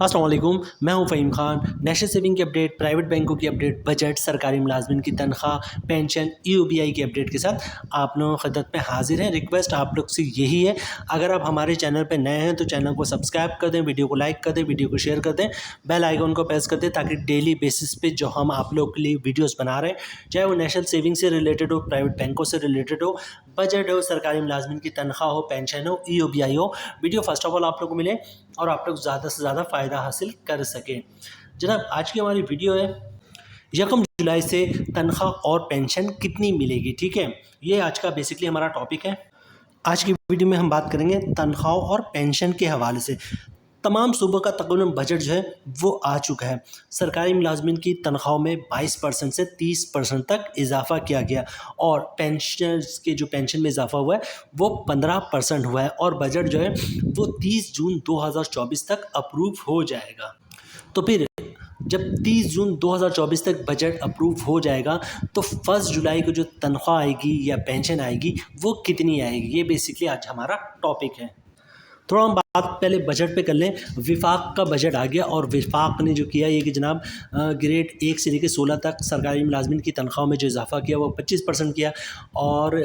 अस्सलाम वालेकुम, मैं हूं फ़हीम खान। नेशनल सेविंग की अपडेट, प्राइवेट बैंकों की अपडेट, बजट, सरकारी मुलाजमिन की तनख्वाह, पेंशन, ईओबीआई की अपडेट के साथ आप लोगों की खिदमत में हाजिर हैं। रिक्वेस्ट आप लोग से यही है, अगर आप हमारे चैनल पर नए हैं तो चैनल को सब्सक्राइब कर दें, वीडियो को लाइक कर दें, वीडियो को शेयर कर दें, बेल आइकन को प्रेस कर दें ताकि डेली बेसिस पे जो हम आप लोग के लिए वीडियोज़ बना रहे हैं, चाहे वो नेशनल सेविंग से रिलेटेड हो, प्राइवेट बैंकों से रिलेटेड हो, बजट हो, सरकारी मुलाजमिन की तनख्वाह हो, पेंशन हो, ईओबीआई हो, वीडियो फर्स्ट ऑफ ऑल आप लोग को मिले और आप लोग ज़्यादा से ज़्यादा फ़ायदा हासिल कर सकें। जनाब, आज की हमारी वीडियो है 1 जुलाई से तनख्वाह और पेंशन कितनी मिलेगी। ठीक है, ये आज का बेसिकली हमारा टॉपिक है। आज की वीडियो में हम बात करेंगे तनख्वाह और पेंशन के हवाले से। तमाम सूबों का तकरीबन बजट जो है वो आ चुका है। सरकारी मुलाजमिन की तनख्वाह में 22% से 30% तक इजाफा किया गया और पेंशनर्स के जो पेंशन में इजाफा हुआ है वो 15% हुआ है और बजट जो है वो 30 जून 2024 तक अप्रूव हो जाएगा। तो फिर जब 30 जून 2024 तक बजट अप्रूव हो जाएगा तो 1 जुलाई को जो तनख्वाह आएगी या पेंशन आएगी वो कितनी आएगी, ये बेसिकली आज हमारा टॉपिक है। थोड़ा हम बात पहले बजट पे कर लें। विफाक का बजट आ गया और विफाक ने जो किया ये कि जनाब ग्रेड 1 से लेकर 16 तक सरकारी मुलाजमिन की तनख्वाह में जो इजाफा किया वो 25% किया और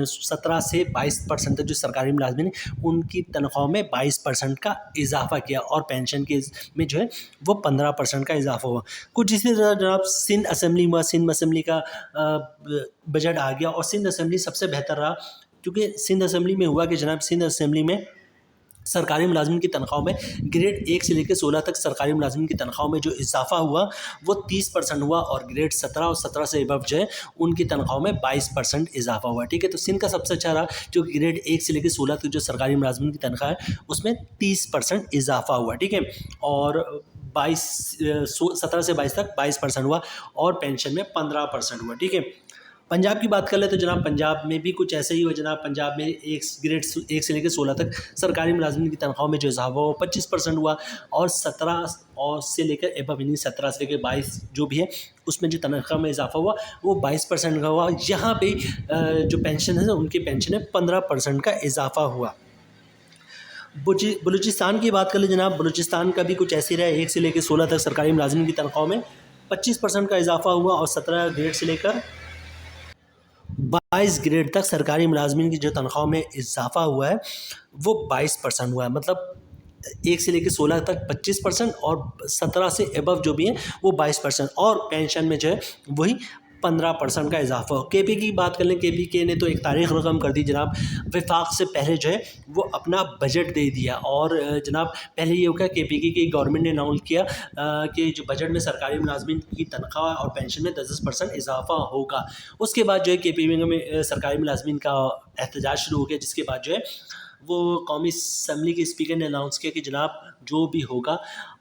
17 से 22% तक जो सरकारी मुलाजमिन उनकी तनख्वाह में 22% का इजाफा किया और पेंशन के में जो है वो 15% का इजाफा हुआ। कुछ इसी तरह जनाब सिंध असम्बली हुआ, सिंध असम्बली का बजट आ गया और सिंध असम्बली सबसे बेहतर रहा क्योंकि सिंध असम्बली में हुआ कि जनाब सिंध असम्बली में सरकारी मुलाजमिन की तनख्वाह में ग्रेड 1 से लेकर 16 तक सरकारी मुलाजमिन की तनख्वाह में जो इजाफा हुआ वो 30% हुआ और ग्रेड 17 और 17 से अबव जो है उनकी तनख्वाह में 22% इजाफा हुआ। ठीक है, तो सिंध का सबसे अच्छा रहा जो ग्रेड 1 से लेकर 16 तक जो सरकारी मुलाजमिन की तनख्वाह है उसमें 30% इजाफा हुआ। ठीक है, और 17 से 22 तक 22% हुआ और पेंशन में 15% हुआ। ठीक है, पंजाब की बात कर ले तो जनाब पंजाब में भी कुछ ऐसा ही हुआ। जनाब पंजाब में ग्रेड 1 से लेकर 16 तक सरकारी मुलाजमिन की तनख्वाह में जो इजाफा हुआ वो 25% हुआ और 17 और से लेकर एबव यानी 17 से लेकर 22 जो भी है उसमें जो तनख्वाह में इजाफा हुआ वो 22% का हुआ। यहाँ पे जो पेंशन है उनकी पेंशन में 15% का इजाफा हुआ। बलूचिस्तान की बात कर ले जनाब, बलूचिस्तान का भी कुछ ऐसे रहा। 1 से लेकर 16 तक सरकारी मुलाजमिन की तनख्वाह में 25% का इजाफा हुआ और 17 ग्रेड से लेकर 22 ग्रेड तक सरकारी मुलाजमिन की जो तनख्वाह में इजाफा हुआ है वो 22% हुआ है। मतलब 1 से लेकर 16 तक 25% और 17 से अबव जो भी है वो 22% और पेंशन में जो है वही 15% का इजाफा हो। केपी की बात कर लें, केपी ने तो एक तारीख रकम कर दी जनाब, विफाक से पहले जो है वो अपना बजट दे दिया और जनाब पहले ये हो गया केपी की गवर्नमेंट ने अनाउंस किया कि जो बजट में सरकारी मुलाजमिन की तनख्वाह और पेंशन में 10% इजाफा होगा। उसके बाद जो है केपी में सरकारी मुलाजमिन का एहतजाज शुरू हो गया, जिसके बाद जो है वो कौमी असम्बली के स्पीकर ने अनाउंस किया कि जनाब जो भी होगा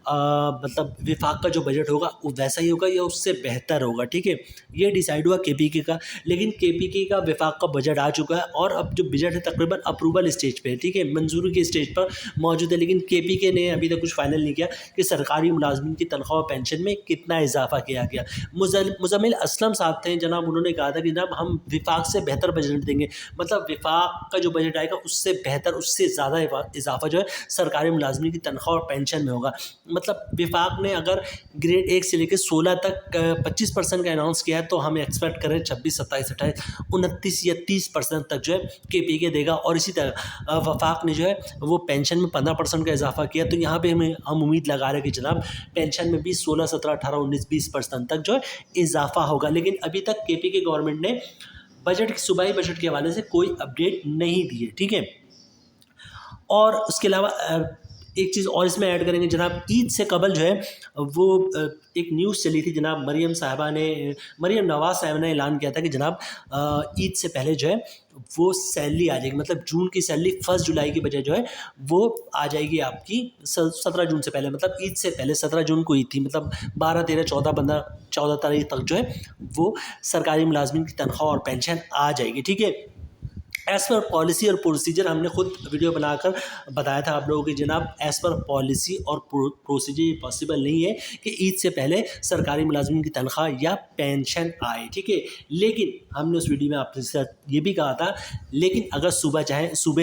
मतलब विफाक का जो बजट होगा वो वैसा ही होगा या उससे बेहतर होगा। ठीक है, ये डिसाइड हुआ केपीके का, लेकिन केपीके का विफाक का बजट आ चुका है और अब जो बजट है तकरीबन अप्रूवल स्टेज पे है। ठीक है, मंजूरी के स्टेज पर मौजूद है, लेकिन केपीके ने अभी तक कुछ फाइनल नहीं किया कि सरकारी मुलाजमिन की तनख्वाह और पेंशन में कितना इजाफा किया गया। मुजम्मिल असलम साहब थे जनाब, उन्होंने कहा था कि जनाब हम विफाक से बेहतर बजट देंगे, मतलब विफाक का जो बजट आएगा उससे बेहतर, उससे ज़्यादा इजाफा जो है सरकारी मुलाजमिन की तनख्वाह और पेंशन में होगा। मतलब विफाक ने अगर ग्रेड 1 से लेकर 16 तक 25% का अनाउंस किया है तो हमें एक्सपेक्ट करें 26, 27, 28, 29 या 30% तक जो है केपीके देगा। और इसी तरह वफाक ने जो है वो पेंशन में 15% का इजाफा किया, तो यहाँ पे हम उम्मीद लगा रहे हैं कि जनाब पेंशन में भी 16, 17, 18, 19, 20% तक जो है इजाफा होगा। लेकिन अभी तक केपीके गवर्नमेंट ने बजट सूबाई बजट के हवाले से कोई अपडेट नहीं दी है। ठीक है, और उसके अलावा एक चीज़ और इसमें ऐड करेंगे जनाब, ईद से कबल जो है वो एक न्यूज़ चली थी जनाब, मरीम नवाज़ साहब ने ऐलान किया था कि जनाब ईद से पहले जो है वो सैलरी आ जाएगी, मतलब जून की सैलरी 1 जुलाई की बजाय जो है वो आ जाएगी आपकी 17 जून से पहले। मतलब ईद से पहले 17 जून को ईद थी, मतलब 12, 13, 14, 15, 14 तारीख तक जो है वो सरकारी मुलाजमिन की तनख्वाह और पेंशन आ जाएगी। ठीक है, एज़ पर पॉलिसी और प्रोसीजर हमने खुद वीडियो बनाकर बताया था आप लोगों की जनाब, एज़ पर पॉलिसी और प्रोसीजर ये पॉसिबल नहीं है कि ईद से पहले सरकारी मुलाजिम की तनख्वाह या पेंशन आए, ठीक है। लेकिन हमने उस वीडियो में आपके साथ ये भी कहा था, लेकिन अगर सूबे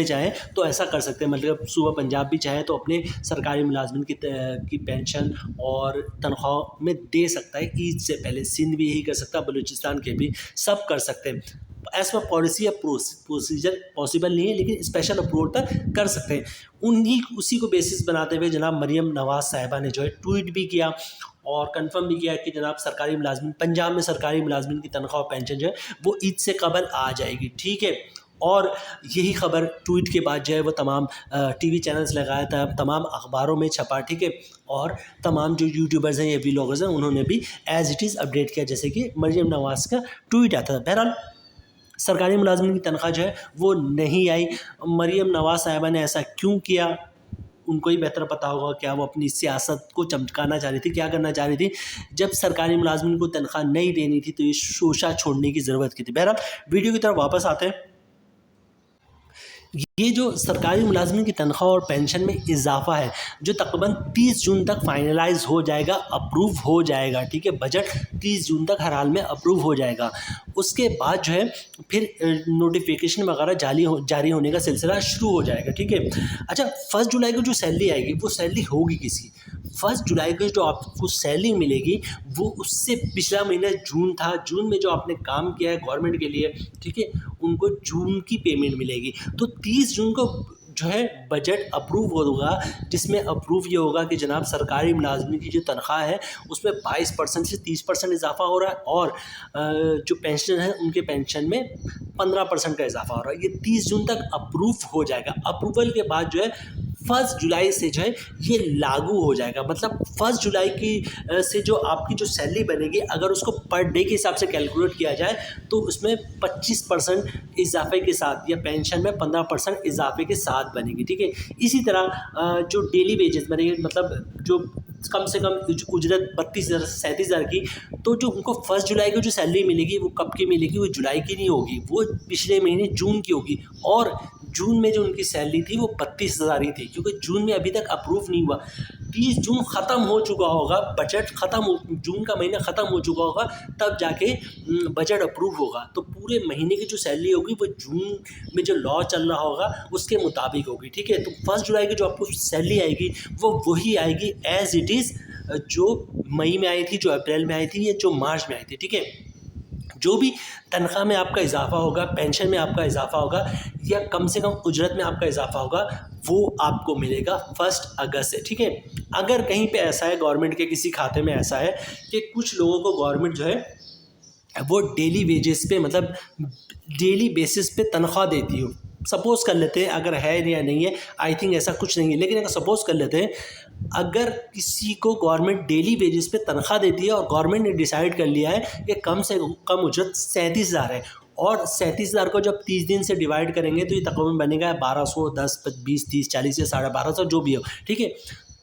चाहें तो ऐसा कर सकते हैं, मतलब सूबा पंजाब भी चाहे तो अपने सरकारी मुलाजिम की पेंशन और तनख्वाह में दे सकता है ईद से पहले। सिंध भी यही कर सकता है, बलूचिस्तान के भी, सब कर सकते हैं। एज पर पॉलिसी या प्रोसीजर पॉसिबल नहीं है, लेकिन स्पेशल अप्रोच पर कर सकते हैं। उसी को बेसिस बनाते हुए जनाब मरियम नवाज़ साहिबा ने जो है ट्वीट भी किया और कंफर्म भी किया कि जनाब सरकारी मुलाजिम, पंजाब में सरकारी मुलाजिम की तनख्वाह और पेंशन जो है वो ईद से कबल आ जाएगी, ठीक है। और यही खबर ट्वीट के बाद जो है वो तमाम टीवी चैनल्स लगाया था, तमाम अखबारों में छपा, ठीक है। और तमाम जो यूट्यूबर्स हैं या व्लॉगर्स हैं उन्होंने भी एज इट इज़ अपडेट किया, जैसे कि मरियम नवाज़ का ट्वीट आता था। बहरहाल सरकारी मुलाजिम की तनख्वाह जो है वो नहीं आई। मरियम नवाज़ साहिबा ने ऐसा क्यों किया, उनको ही बेहतर पता होगा। क्या वो अपनी सियासत को चमकाना चाह रही थी, क्या करना चाह रही थी? जब सरकारी मुलाजिम को तनख्वाह नहीं देनी थी तो ये शोशा छोड़ने की ज़रूरत की थी। बहरहाल वीडियो की तरफ वापस आते हैं। ये जो सरकारी मुलाजिम की तनख्वाह और पेंशन में इजाफा है जो तकरीबन 30 जून तक फाइनलाइज हो जाएगा, अप्रूव हो जाएगा, ठीक है। बजट 30 जून तक हर हाल में अप्रूव हो जाएगा। उसके बाद जो है फिर नोटिफिकेशन वगैरह जारी होने का सिलसिला शुरू हो जाएगा, ठीक है। अच्छा, 1 जुलाई को जो सैलरी आएगी वो सैलरी होगी किसकी? 1 जुलाई को जो आपको सैलरी मिलेगी वो उससे पिछला महीना जून था, जून में जो आपने काम किया है गवर्नमेंट के लिए, ठीक है, उनको जून की पेमेंट मिलेगी। तो 30 जून को जो है बजट अप्रूव होगा, जिसमें अप्रूव ये होगा कि जनाब सरकारी मुलाजमिन की जो तनख्वाह है उसमें 22% से 30% इजाफा हो रहा है और जो पेंशन है उनके पेंशन में 15% का इजाफा हो रहा है। ये 30 जून तक अप्रूव हो जाएगा। अप्रूवल के बाद जो है 1 जुलाई से जो है ये लागू हो जाएगा। मतलब 1 जुलाई की से जो आपकी जो सैलरी बनेगी, अगर उसको पर डे के हिसाब से कैलकुलेट किया जाए तो उसमें 25% इजाफे के साथ या पेंशन में 15% इजाफे के साथ बनेगी, ठीक है। इसी तरह जो डेली वेजेस बनेंगे, मतलब जो कम से कम उजरत 32,000 से 37,000 की, तो जो उनको 1 जुलाई को जो सैलरी मिलेगी वो कब की मिलेगी? वो जुलाई की नहीं होगी, वो पिछले महीने जून की होगी। और जून में जो उनकी सैलरी थी वो 32,000 ही थी, क्योंकि जून में अभी तक अप्रूव नहीं हुआ। 30 जून ख़त्म हो चुका होगा, बजट जून का महीना ख़त्म हो चुका होगा, तब जाके बजट अप्रूव होगा। तो पूरे महीने की जो सैलरी होगी वो जून में जो लॉ चल रहा होगा उसके मुताबिक होगी, ठीक है। तो 1 जुलाई की जो आपको सैलरी आएगी वो वही आएगी एज़ इट इज़, जो मई में आई थी, जो अप्रैल में आई थी या जो मार्च में आई थी, ठीक है। जो भी तनख्वाह में आपका इजाफा होगा, पेंशन में आपका इजाफा होगा या कम से कम उजरत में आपका इजाफा होगा, वो आपको मिलेगा 1 अगस्त से, ठीक है। अगर कहीं पे ऐसा है, गवर्नमेंट के किसी खाते में ऐसा है कि कुछ लोगों को गवर्नमेंट जो है वो डेली वेजेस पे, मतलब डेली बेसिस पे तनख्वाह देती हो, सपोज़ कर लेते हैं, अगर है या नहीं है, आई थिंक ऐसा कुछ नहीं है, लेकिन अगर सपोज़ कर लेते हैं, अगर किसी को गवर्नमेंट डेली वेजेस पे तनख्वाह देती है और गवर्नमेंट ने डिसाइड कर लिया है कि कम से कम उजरत 37,000 है और 37,000 को जब 30 दिन से डिवाइड करेंगे तो ये तकरीबन बनेगा 1200, 10, 20, 30, 40 या 1250 जो भी हो, ठीक है।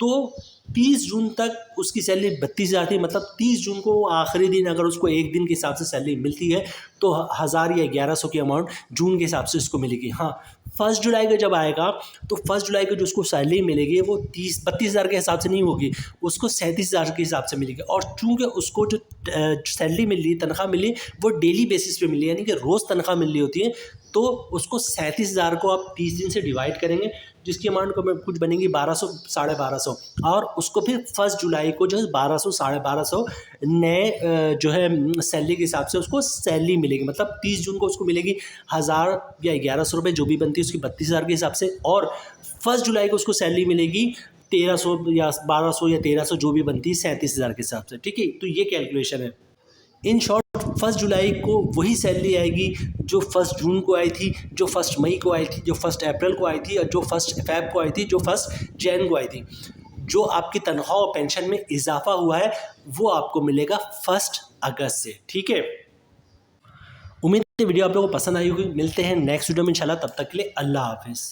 तो 30 जून तक उसकी सैलरी 32,000 थी, मतलब 30 जून को आखिरी दिन अगर उसको एक दिन के हिसाब से सैलरी मिलती है तो 1000 या 1100 की अमाउंट जून के हिसाब से उसको मिलेगी। हाँ, 1 जुलाई को जब आएगा तो 1 जुलाई को जो उसको सैलरी मिलेगी वो 32,000 के हिसाब से नहीं होगी, उसको 37,000 के हिसाब से मिलेगी। और चूँकि उसको जो सैलरी मिल रही है, तनख्वाह मिल रही है, वो डेली बेसिस पे मिल रही है, यानी कि रोज़ तनख्वाह मिल रही होती है, तो उसको 37,000 को आप 30 दिन से डिवाइड करेंगे, जिसकी अमाउंट को कुछ बनेगी 1200, 1250, और उसको फिर 1 जुलाई को जो है 1200, 1250 नए जो है सैलरी के हिसाब से उसको सैलरी मिलेगी। मतलब 30 जून को उसको मिलेगी 1000 या 1100 रुपये जो भी बनती है उसकी 32,000 के हिसाब से, और 1 जुलाई को उसको सैलरी मिलेगी 1300 या 1200 या 1300 जो भी बनती है 37,000 के हिसाब से, ठीक है। तो ये कैलकुलेशन है। इन शॉर्ट 1 जुलाई को वही सैलरी आएगी जो 1 जून को आई थी, जो 1 मई को आई थी, जो 1 अप्रैल को आई थी, और जो 1 फ़रवरी को आई थी, जो 1 जनवरी को आई थी। जो आपकी तनख्वाह और पेंशन में इजाफा हुआ है वो आपको मिलेगा 1 अगस्त से, ठीक है। उम्मीद है वीडियो आप लोगों को पसंद आई होगी। मिलते हैं नेक्स्ट वीडियो में इंशाल्लाह, तब तक के लिए अल्लाह हाफिज़।